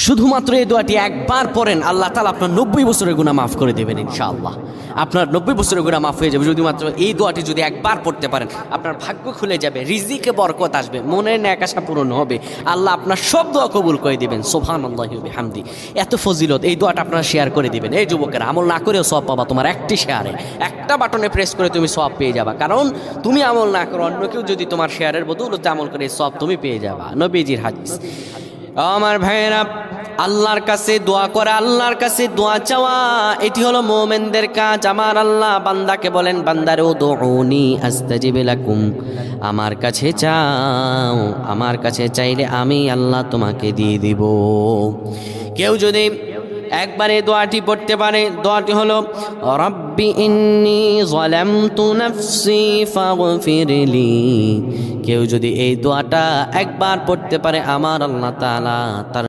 শুধুমাত্র এই দোয়াটি একবার পড়েন, আল্লাহ তাআলা আপনার 90 বছরের গুনাহ মাফ করে দেবেন ইনশাআল্লাহ। আপনার 90 বছরের গুনাহ মাফ হয়ে যাবে শুধুমাত্র এই দোয়াটি যদি একবার পড়তে পারেন। আপনার ভাগ্য খুলে যাবে, রিজিকে বরকত আসবে, মনের ন্যাক আশা পূরণ হবে, আল্লাহ আপনার সব দোয়া কবুল করে দিবেন। সুবহানাল্লাহি ওয়া বিহামদি। এত ফজিলত, এই দোয়াটা আপনারা শেয়ার করে দিবেন। এই যুবকেরা, আমল না করেও সওয়াব পাবা। তোমার একটি শেয়ারে, একটা বাটনে প্রেস করে তুমি সওয়াব পেয়ে যাবা। কারণ তুমি আমল না করো, অন্য কেউ যদি তোমার শেয়ারের বদৌলতে আমল করে, সওয়াব তুমি পেয়ে যাবা। নবীজির হাদিস। আমার ভাইয়েরা, আল্লাহর কাছে দোয়া করা, আল্লাহর কাছে দোয়া চাওয়া, এটি হলো মুমিনদের কাজ। আমার আল্লাহ বান্দাকে বলেন, বান্দারে উদউনি আস্তাজিব লাকুম, আমার কাছে চাও, আমার কাছে চাইলে আমি আল্লাহ তোমাকে দিয়ে দিব। কেউ যদি একবারে দোয়াটি পড়তে পারে, দোয়াটি হলো রব্বি ইন্নী যালামতু নাফসি ফাগফিরলি। কেউ যদি এই দোয়াটা একবার পড়তে পারে, আমার আল্লাহ তাআলা তার